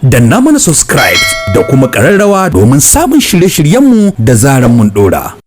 Danna mana subscribe da kuma ƙararrawa domin samun shirye-shiryenmu da zaran mun ɗora.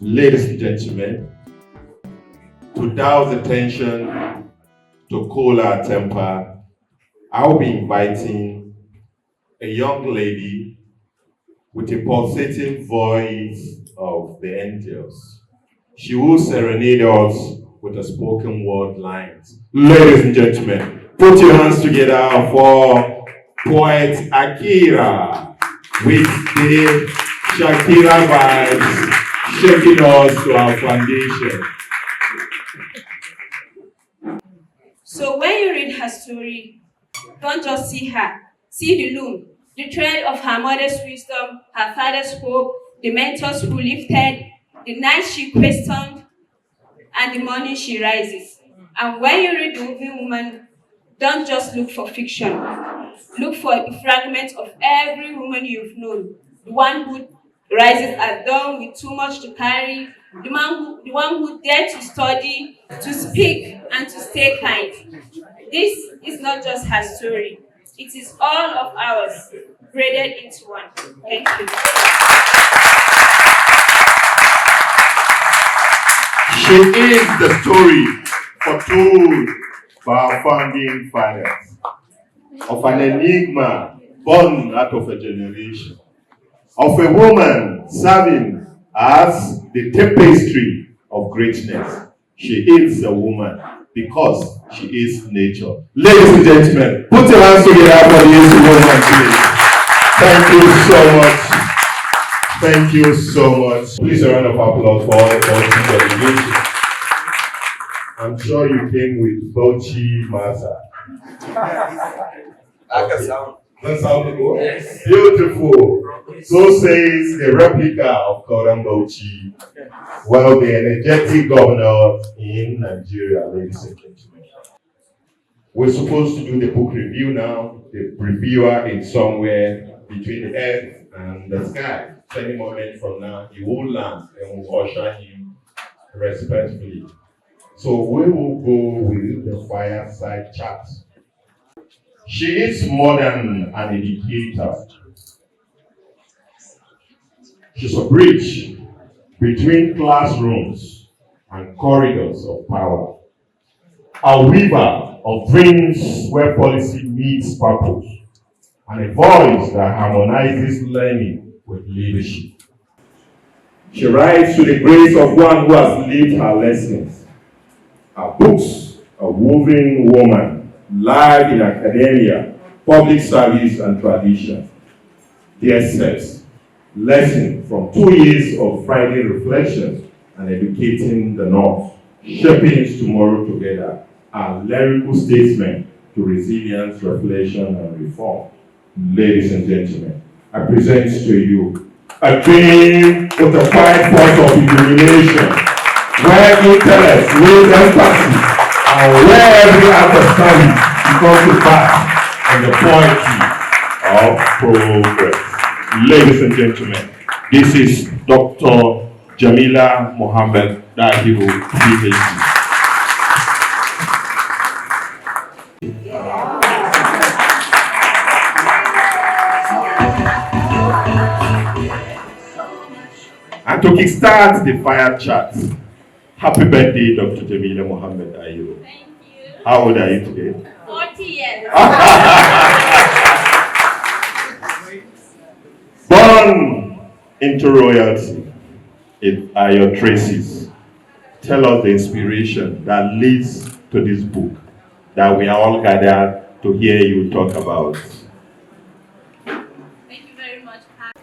Ladies and gentlemen, to douse the tension, to cool our temper, I'll be inviting a young lady with a pulsating voice of the angels. She will serenade us with a spoken word lines. Ladies and gentlemen, put your hands together for Poet Akira with the Shakira vibes, shaking us to our foundation. So when you read her story, don't just see her. See the loom, the thread of her mother's wisdom, her father's hope, the mentors who lifted, the nights she questioned, and the morning she rises. And when you read The Moving Woman, don't just look for fiction. Look for the fragments of every woman you've known. The one who rises at dawn with too much to carry, the one who dared to study, to speak, and to stay kind. This is not just her story. It is all of ours, braided into one. Thank you. She is the story foretold by our founding fathers of an enigma born out of a generation, of a woman serving as the tapestry of greatness. She is a woman because she is nature. Ladies and gentlemen, put your hands together for this woman, please. Thank you so much. Thank you so much. Please a round of applause for all the delegation. I'm sure you came with Bauchi Masa. That sounds good? Yes. Beautiful. So says the replica of Koran Bauchi, one of the energetic governors in Nigeria, ladies and gentlemen. We're supposed to do the book review now. The reviewer is somewhere between the earth and the sky. Any moment from now, he will land and we'll usher him respectfully. So we will go with the fireside chat. She is more than an educator. She's a bridge between classrooms and corridors of power. A weaver of dreams where policy meets purpose, and a voice that harmonizes learning with leadership. She writes to the grace of one who has lived her lessons. Her books, A Woven Woman, Live in Academia, Public Service and Tradition. The essays, lesson from 2 years of Friday reflections and educating the North, shaping its tomorrow together, a lyrical statement to resilience, reflection, and reform. Ladies and gentlemen, I present to you a dream with a quiet force of illumination, where intellect with empathy, and where every understanding becomes a fact and the poetry of progress. Ladies and gentlemen, this is Dr. Jamila Mohammed Dahiru, PhD. And to kickstart the fire chat, happy birthday, Dr. Jamila Mohammed Dahiru. Thank you. How old are you today? 40. years. Born into royalty are your traces. Tell us the inspiration that leads to this book that we are all gathered to hear you talk about. Thank you very much.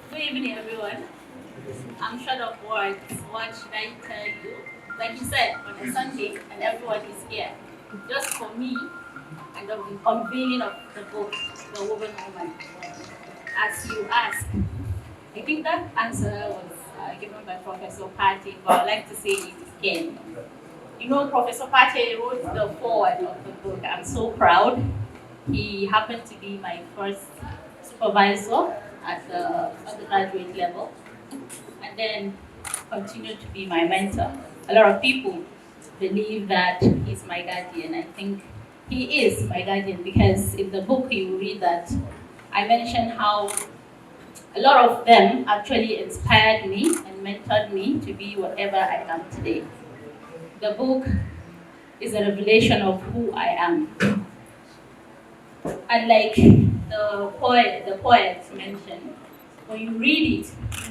Good evening, everyone. I'm short of words. What should I tell you? Like you said, on a Sunday, and everyone is here. Just for me and the unveiling of the book, The Woven Woman. As you asked, I think that answer was given by Professor Pate, but I'd like to say it again. You know, Professor Pate wrote the foreword of the book. I'm so proud. He happened to be my first supervisor at the undergraduate level, and then continued to be my mentor. A lot of people believe that he's my guardian. I think he is my guardian because in the book you will read that I mentioned how a lot of them actually inspired me and mentored me to be whatever I am today. The book is a revelation of who I am. And like the poet mentioned, when you read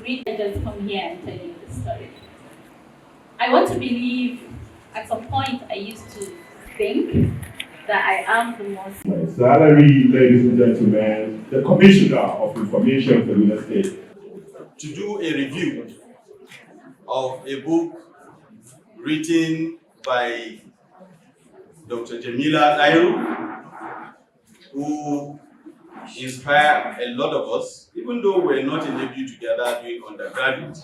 it just come here and tell you the story. I want to believe at some point I used to think that I am the most. My salary, ladies and gentlemen, the Commissioner of Information for Kaduna State. To do a review of a book written by Dr. Jamila Dahiru, who inspired a lot of us, even though we're not in the view together doing undergraduate,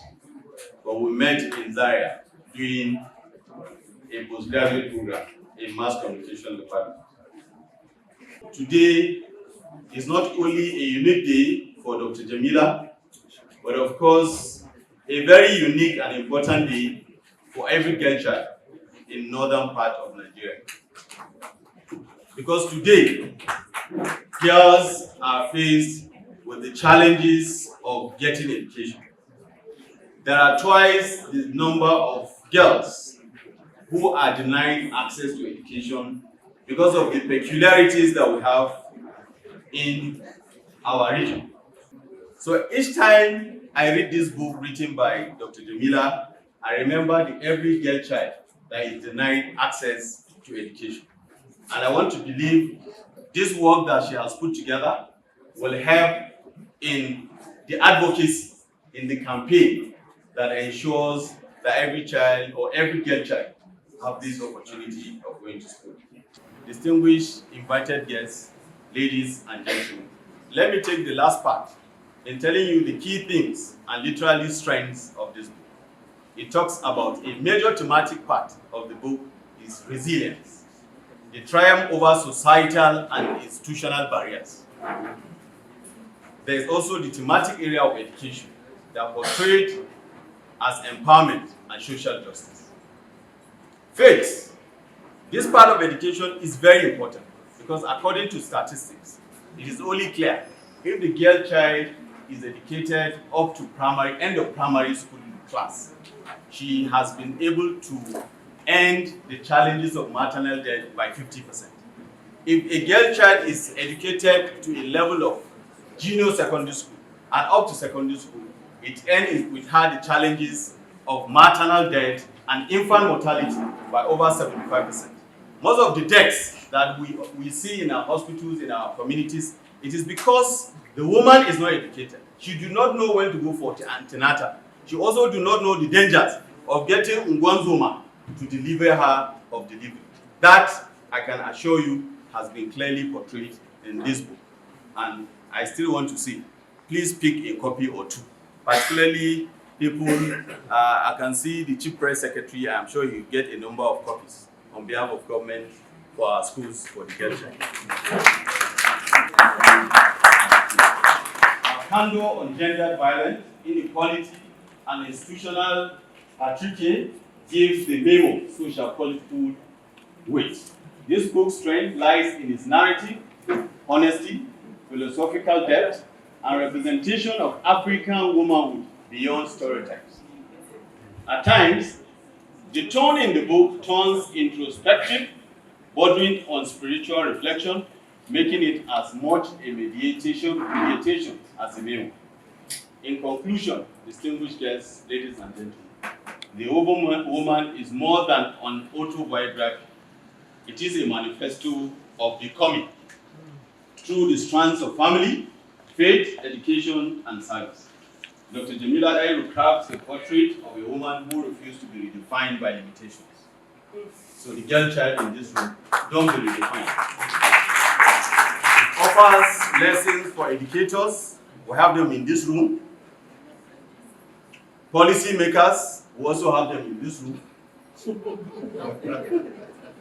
but we met in Zaria doing a postgraduate program in mass communication department. Today is not only a unique day for Dr. Jamila, but of course, a very unique and important day for every girl child in northern part of Nigeria. Because today, girls are faced with the challenges of getting education. There are twice the number of girls who are denied access to education because of the peculiarities that we have in our region. So each time I read this book written by Dr. Jamila, I remember the every girl child that is denied access to education. And I want to believe this work that she has put together will help in the advocacy, in the campaign that ensures that every child or every girl child have this opportunity of going to school. Distinguished invited guests, ladies and gentlemen, let me take the last part in telling you the key things and literally strengths of this book. It talks about a major thematic part of the book is resilience, the triumph over societal and institutional barriers. There is also the thematic area of education that portrayed as empowerment and social justice. Faith. This part of education is very important because according to statistics, it is only clear if the girl child is educated up to end of primary school class, she has been able to end the challenges of maternal death by 50%. If a girl child is educated to a level of junior secondary school and up to secondary school, it ends with her the challenges of maternal death and infant mortality by over 75%. Most of the deaths that we see in our hospitals, in our communities, it is because the woman is not educated. She do not know when to go for antenatal. She also do not know the dangers of getting Ngwanzoma to deliver her of delivery. That, I can assure you, has been clearly portrayed in this book. And I still want to say, please pick a copy or two. Particularly, people, I can see the Chief Press Secretary, I'm sure you get a number of copies on behalf of government for our schools for the girl child. Our candor on gender violence, inequality, and institutional patriarchy gives the memo social political weight. This book's strength lies in its narrative, honesty, philosophical depth, and representation of African womanhood beyond stereotypes. At times, the tone in the book turns introspective, bordering on spiritual reflection, making it as much a mediation as a meal. In conclusion, distinguished guests, ladies and gentlemen, the woman is more than an autobiography. It is a manifesto of becoming through the strands of family, faith, education, and service. Dr. Jamila Dahiru crafts a portrait of a woman who refused to be redefined by limitations. So the girl child in this room, don't be redefined. It offers lessons for educators. We have them in this room. Policy makers, we also have them in this room.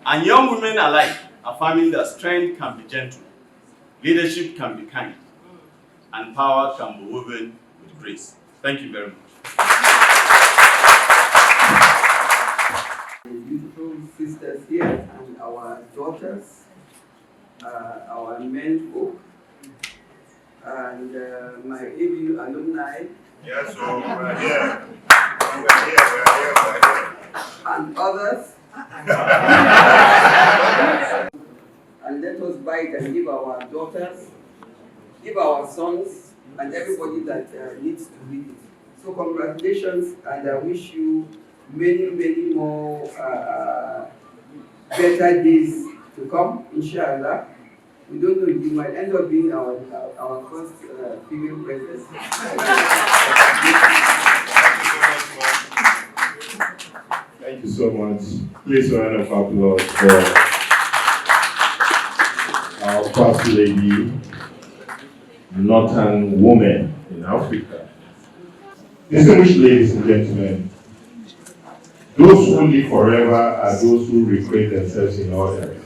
And young women alike, affirming that strength can be gentle, leadership can be kind, and power can be woven with grace. Thank you very much. Beautiful sisters here and our daughters, our men folk, and my ABU alumni. Yes, so we're here. We're here. And others. And let us bite and give our daughters, give our sons, and everybody that needs to read it. So congratulations, and I wish you many, many more better days to come, inshallah. We don't know, you might end up being our first female president. Thank you so much. Please round of applause for our first lady, Northern woman in Africa. Distinguished ladies and gentlemen, those who live forever are those who recreate themselves in others.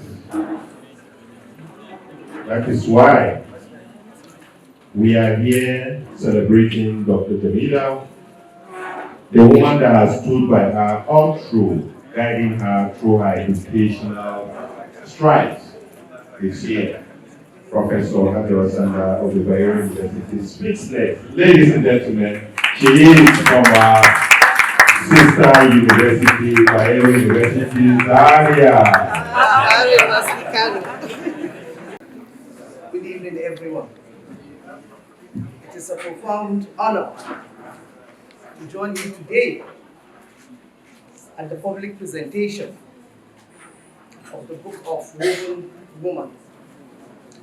That is why we are here celebrating Dr. Jamila, the woman that has stood by her all through, guiding her through her educational strides. This year, Professor Dahiru of the Dahiru University speaks next. Ladies and gentlemen, she is from our sister university, Dahiru University, Zaria. Good evening, everyone. It is a profound honor to join you today at the public presentation of the book of Woven Woman,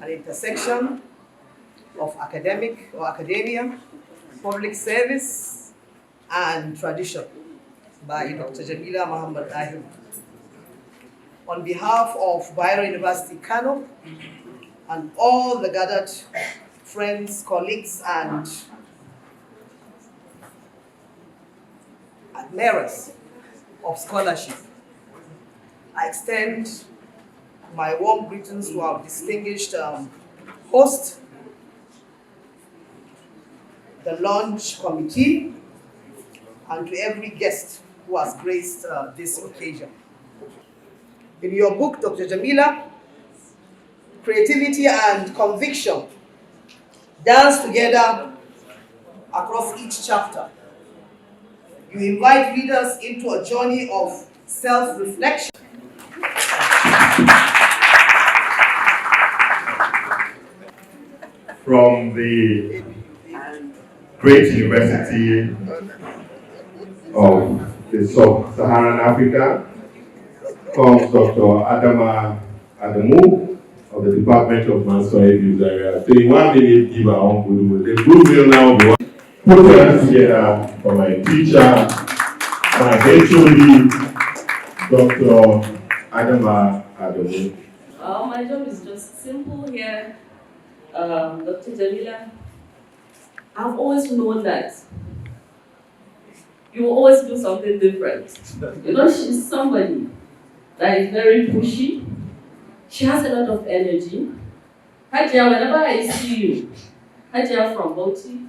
an intersection of academia, public service, and tradition by Dr. Jamila Muhammad Dahiru. On behalf of Bayero University, Kano, and all the gathered friends, colleagues, and admirers of scholarship, I extend my warm greetings to our distinguished host, the launch committee, and to every guest who has graced this occasion. In your book, Dr. Jamila, creativity and conviction dance together across each chapter. You invite readers into a journey of self-reflection. From the great university of the Sub-Saharan Africa comes Dr. Adama Adamu of the Department of Mansour Zaria. So in 1 minute, give our own good. The good will now be put hands together for my teacher, my HOD, Dr. Adama Adamu. My job is just simple here. Dr. Jamila, I've always known that you will always do something different. You know, she's somebody that is very pushy. She has a lot of energy. Hajia, whenever I see you, Hajia from Bauchi,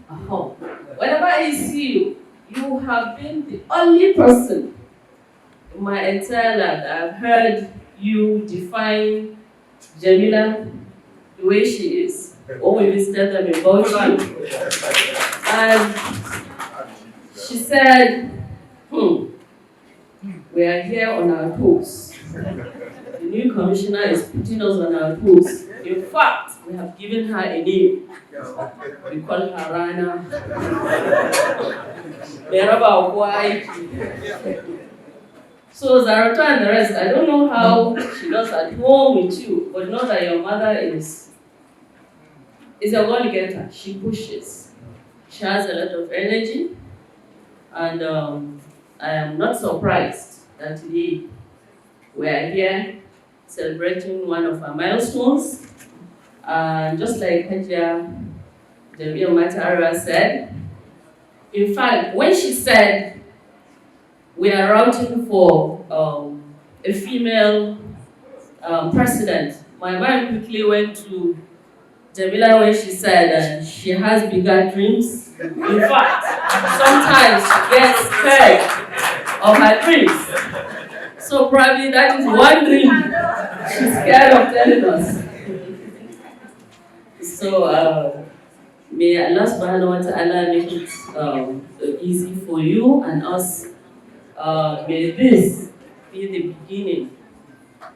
whenever I see you, you have been the only person in my entire life that I've heard you define Jamila the way she is. When we visited them in Bauchi, and she said, we are here on our toes. You new commissioner is putting us on our toes. In fact, we have given her a name. We call her Rana. Beraba Okwai. So Zarata and the rest, I don't know how she does at home with you, but know that your mother is a goal-getter. She pushes. She has a lot of energy, and I am not surprised that today we are here celebrating one of our milestones. And just like Hajia Jamila Matara said, in fact, when she said we are routing for a female president, my mind quickly went to Jamila when she said she has bigger dreams. In fact, sometimes she gets scared of her dreams. So probably that is one dream she's scared of telling us. So may Allah subhanahu wa ta'ala make it easy for you and us. May this be the beginning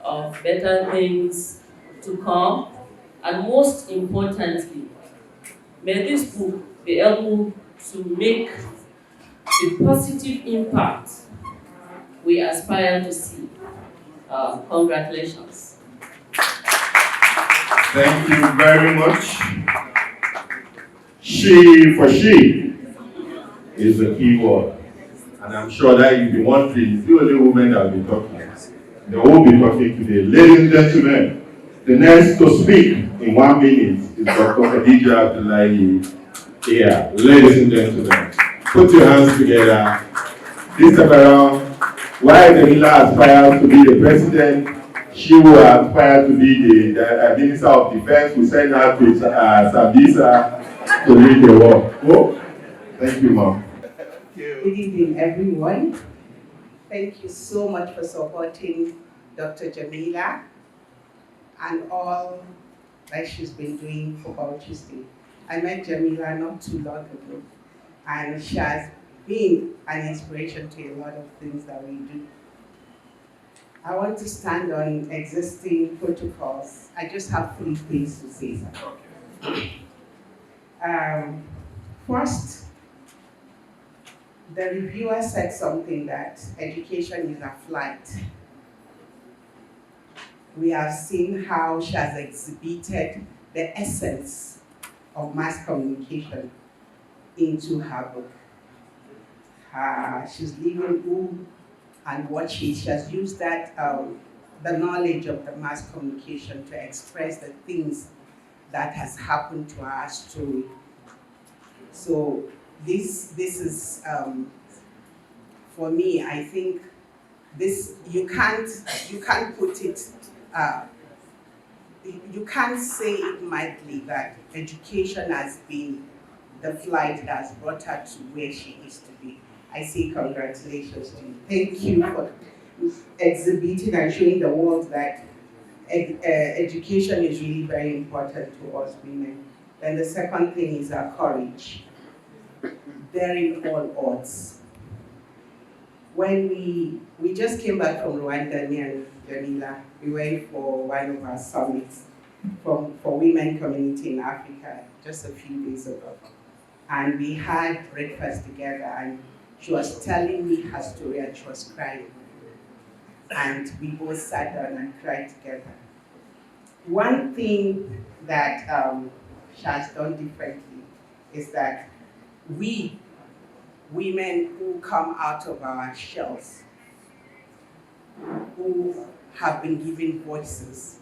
of better things to come. And most importantly, may this book be able to make the positive impact we aspire to see. Congratulations. Thank you very much. She is the key word. And I'm sure that you'll be wondering, the only woman that will be talking. They will be talking today. Ladies and gentlemen, the next to speak in 1 minute is Dr. Khadija Abdullahi. Here, ladies and gentlemen, put your hands together. This time around, while Jamila aspires to be the president, she will aspire to be the Minister of Defense. We send her to Sabisa to lead the war. Oh, thank you, ma'am. Good evening, everyone. Thank you so much for supporting Dr. Jamila and all that she's been doing for Bauchi State. I met Jamila not too long ago, and she has been an inspiration to a lot of things that we do. I want to stand on existing protocols. I just have 3 things to say. First, the reviewer said something that education is a flight. We have seen how she has exhibited the essence of mass communication into her book. She's living who and what she has used that, the knowledge of the mass communication to express the things that has happened to our story. So this is, for me, I think this, you can't put it, you can't say it mildly that education has been the flight that has brought her to where she is to be. I say congratulations to you. Thank you for exhibiting and showing the world that education is really very important to us women. Then the second thing is our courage, bearing all odds. When we just came back from Rwanda, me and Jamila, we went for one of our summits for women community in Africa just a few days ago. And we had breakfast together, and she was telling me her story and she was crying. And we both sat down and cried together. One thing that she has done differently is that we, women who come out of our shells, who have been given voices,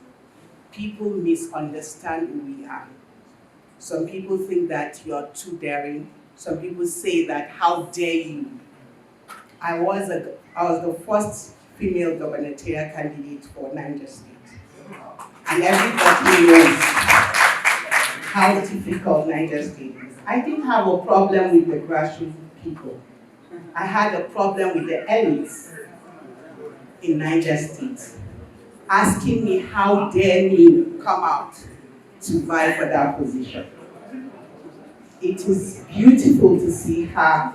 people misunderstand who we are. Some people think that you're too daring. Some people say that, how dare you? I was the first female gubernatorial candidate for Niger State. And everybody knows how difficult Niger State is. I didn't have a problem with the grassroots people. I had a problem with the elites in Niger State, asking me how dare me come out to vie for that position. It is beautiful to see her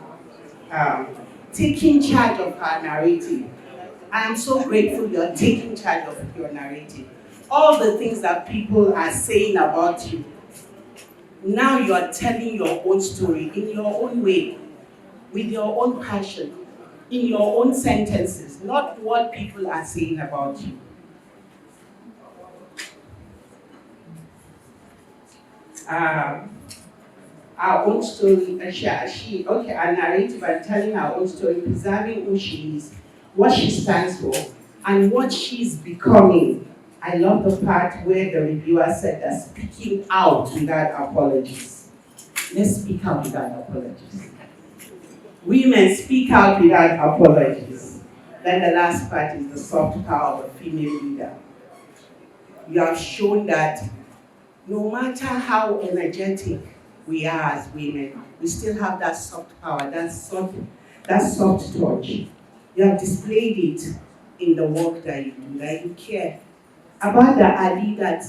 taking charge of her narrative I am so grateful you're taking charge of your narrative. All the things that people are saying about you, now you are telling your own story in your own way, with your own passion, in your own sentences, not what people are saying about you. Our own story, our narrative and telling our own story, preserving who she is, what she stands for, and what she's becoming. I love the part where the reviewer said that speaking out without apologies. Let's speak out without apologies. Women speak out without apologies. Then the last part is the soft power of a female leader. You have shown that no matter how energetic we are as women, we still have that soft power, that soft touch. You have displayed it in the work that you do, that you care about the Ali that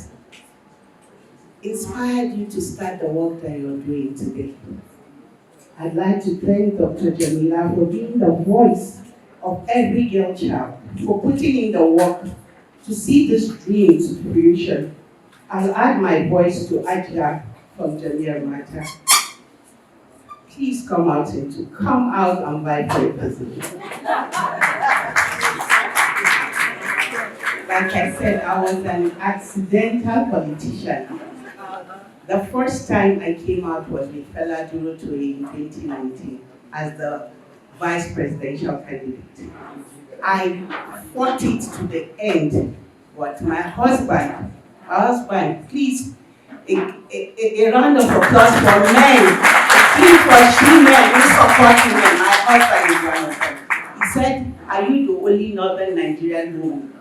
inspired you to start the work that you're doing today. I'd like to thank Dr. Jamila for being the voice of every girl child, for putting in the work to see this dream to fruition. I'll add my voice to Ajla from Jamila Mata. Please come out and vie for a position. Like I said, I was an accidental politician. The first time I came out was with Fela Durotoye in 2019 as the vice presidential candidate. I fought it to the end, but my husband, please, a round of applause for men. Please, for three men who support women. My husband is one of them. He said, "Are you the only northern Nigerian woman?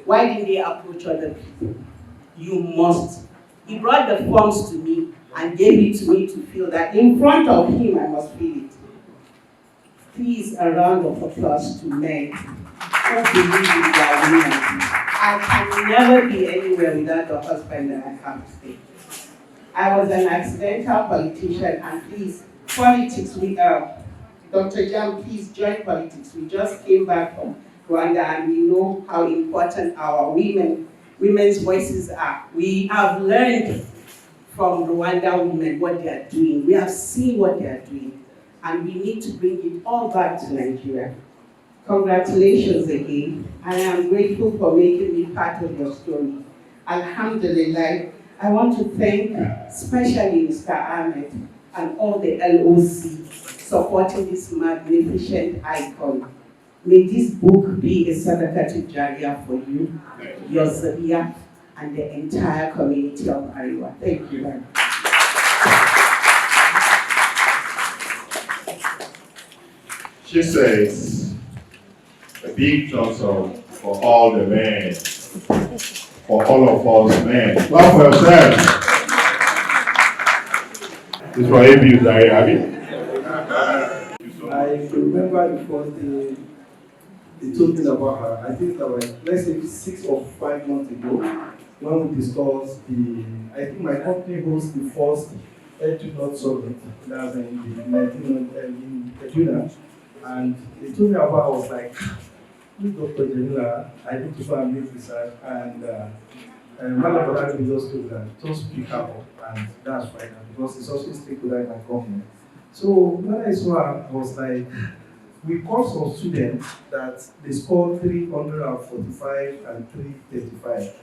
Why didn't they approach other people? You must." He brought the forms to me and gave it to me to feel that in front of him I must feel it. Please, a round of applause to men who believe in their women. I can never be anywhere without the husband that I have today. I was an accidental politician, and please, politics, Dr. Jam, please join politics. We just came back from Rwanda and we know how important our women's voices are. We have learned from Rwanda women what they are doing. We have seen what they are doing, and we need to bring it all back to Nigeria. Congratulations again, and I am grateful for making me part of your story. Alhamdulillah, I want to thank especially Mr. Ahmed and all the LOC supporting this magnificent icon. May this book be a sadaqatul jariyah for you, your Zabiya, and the entire community of Ariwa. Thank you very much. She says, a big thumbs up for all the men, for all of us men. Clap for yourself. This for ABU, Dahiru. I remember the first day they told me about her. I think that was, let's say, 6 or 5 months ago, when we discussed I think my company hosts the first Educate Summit, that's in Kaduna. And they told me about it. I was like, who's Dr. Jamila? I need to go and make research. And Madam Badani just told that, just pick her up, and that's fine, because it's also a stakeholder in my company. So when I saw her, I was like, we called some students that they scored 345 and 335.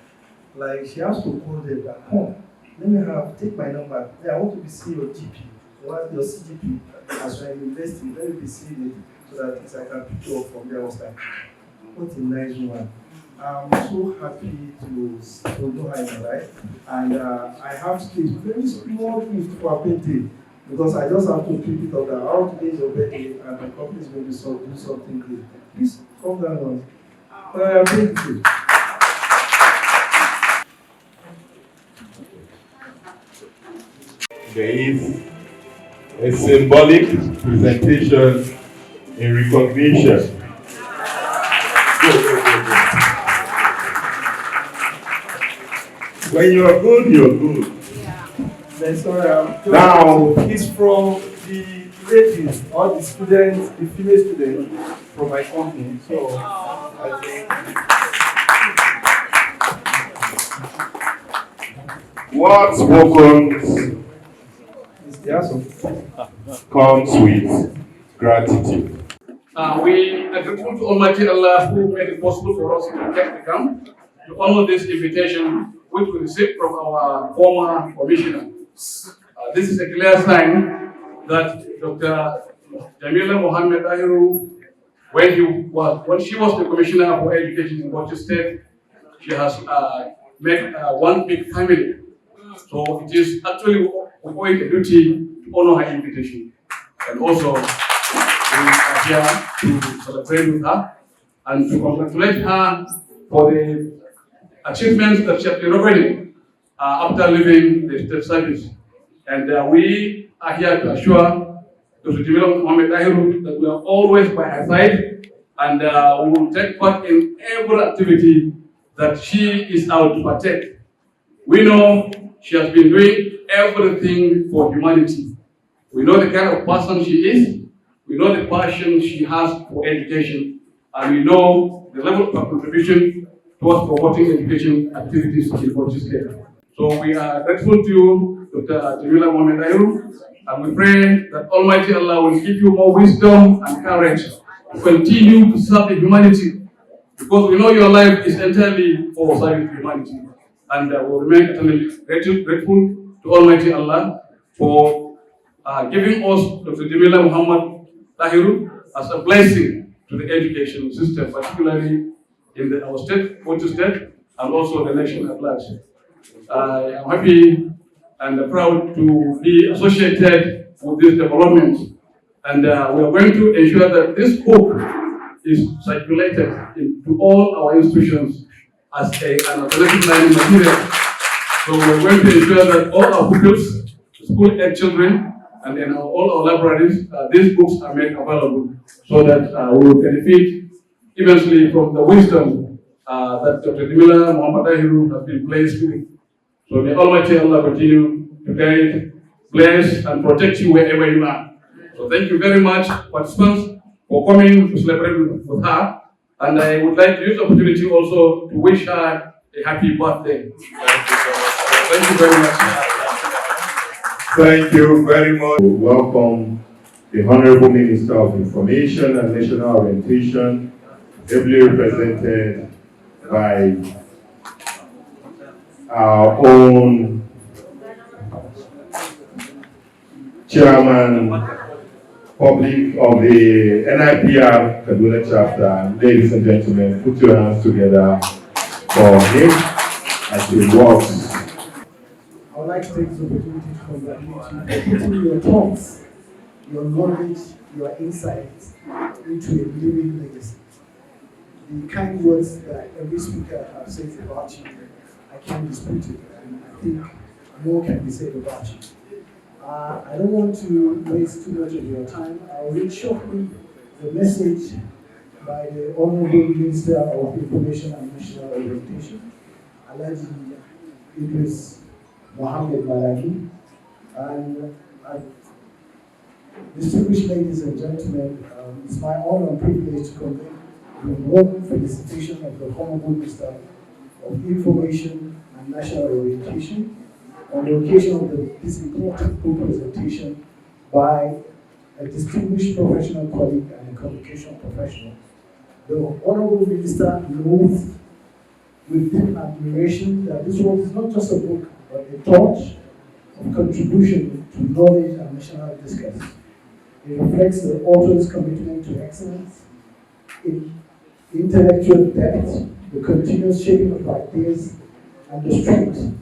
Like, she has to call them back home. Let me take my number. I want to be seeing your GP. What your CGP, as you're investing, let me be seeing it so that I can pick you up from there. I was like, what a nice woman. I'm so happy to know her in my life. And I have to do very small gift for a birthday, because I just have to keep it up that how today is your birthday and the company is going to do something great. Please come down on. Thank you. There is a symbolic presentation in recognition. When you're good, you're good. Now, it's from the ladies or the students, the female students. from my company. So I think What spoken it's there. So comes with gratitude. we are grateful to Almighty Allah who made it possible for us to get to come to honor this invitation which we received from our former commissioner. This is a clear sign that Dr. Jamila Mohammed Dahiru, when she was the commissioner for education in Bauchi State, she has made one big family. So it is actually we owe it a duty to honor her invitation. And also we are here to celebrate with her and to congratulate her for the achievements that she has been already after leaving the state service. And we are here to assure Dr. Jamila Mohammed Dahiru that we are always by her side and we will take part in every activity that she is out to partake. We know she has been doing everything for humanity. We know the kind of person she is, we know the passion she has for education, and we know the level of her contribution towards promoting education activities in Bauchi State. So we are grateful to you, Dr. Jamila Mohammed Dahiru, and we pray that Almighty Allah will give you more wisdom and courage to continue to serve the humanity, because we know your life is entirely for serving humanity. And we will remain eternally grateful to Almighty Allah for giving us Dr. Jamila Muhammad Dahiru as a blessing to the education system, particularly in our state, Bauchi State, and also the nation at large. I am happy and proud to be associated with this development. And we are going to ensure that this book is circulated into all our institutions as an alternative learning material. So we're going to ensure that all our pupils, school-age children, and in all our libraries, these books are made available so that we will benefit immensely from the wisdom that Dr. Jamila Muhammad Dahiru has been blessed with. So may Almighty Allah continue to guide, bless, and protect you wherever you are. So thank you very much, participants, for coming to celebrate with her. And I would like to use the opportunity also to wish her a happy birthday. Thank you very much. Thank you very much. Welcome the Honorable Minister of Information and National Orientation, ably represented by our own Chairman Public of the NIPR Kaduna chapter. Ladies and gentlemen, put your hands together for him as he walks. I would like to take this opportunity to congratulate you for putting your thoughts, your knowledge, your insights into a living legacy. The kind words that every speaker has said about you, I can't dispute it, and I think more can be said about you. I don't want to waste too much of your time. I'll read shortly the message by the Honorable Minister of Information and National Orientation, Alhaji Idris Mohammed Malaki. And distinguished ladies and gentlemen, it's my honor and privilege to convey the warm felicitation of the Honorable Minister of Information and National Orientation on the occasion of this important book presentation by a distinguished professional colleague and a communication professional. The Honorable Minister knows with deep admiration that this work is not just a book, but a torch of contribution to knowledge and national discourse. It reflects the author's commitment to excellence, in intellectual depth, the continuous shaping of ideas, and the strength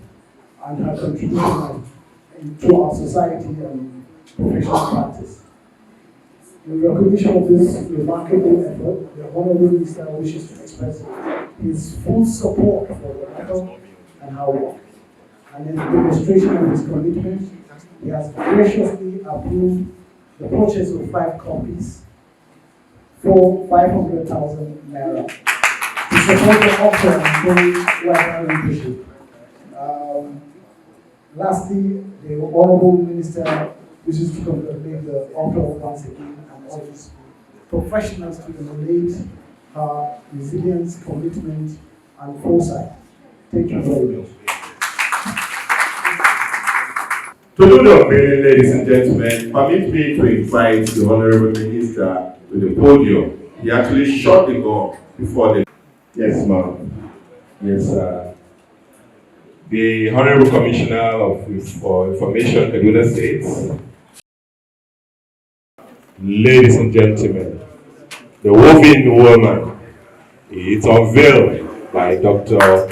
and her contribution to our society and professional practice. In recognition of this remarkable effort, the Honorable Minister wishes to express his full support for the effort and her work. And in demonstration of his commitment, he has graciously approved the purchase of 5 copies for 500,000 naira to support the author and full library membership. Lastly, the Honorable Minister wishes to congratulate the author once again and all his professionals to emulate her resilience, commitment, and foresight. Thank you very much. To do the unveiling, ladies and gentlemen, permit me to invite the Honorable Minister to the podium. He actually shot the gun before the... Yes, ma'am. Yes, the Honorable Commissioner for Information, Kaduna State. Ladies and gentlemen, the woven woman is unveiled by Dr.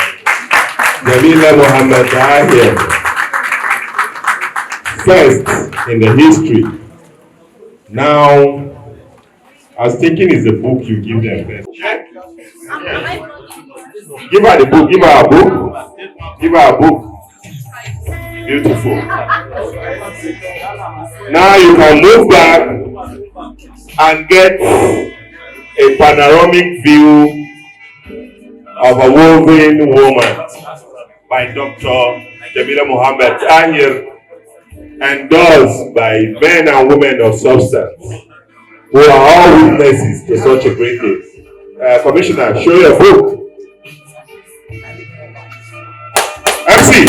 Jamila Mohammed Dahiru. First in the history. Now, I was thinking it's the book you give them first. Give her the book, give her a book. Give her a book. Beautiful. Now you can move back and get a panoramic view of a woven woman by Dr. Jamila Mohammed Tahir, endorsed by men and women of substance who are all witnesses to such a great day. Commissioner, show your book. MC,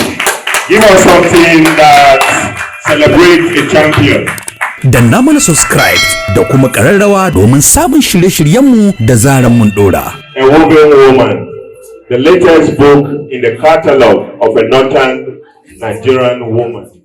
give us something that celebrates a champion. Danna mana subscribe da kuma ƙararrawa domin samun shirye-shiryenmu da zaran mun ɗora. A woven woman, the latest book in the catalog of a northern Nigerian woman.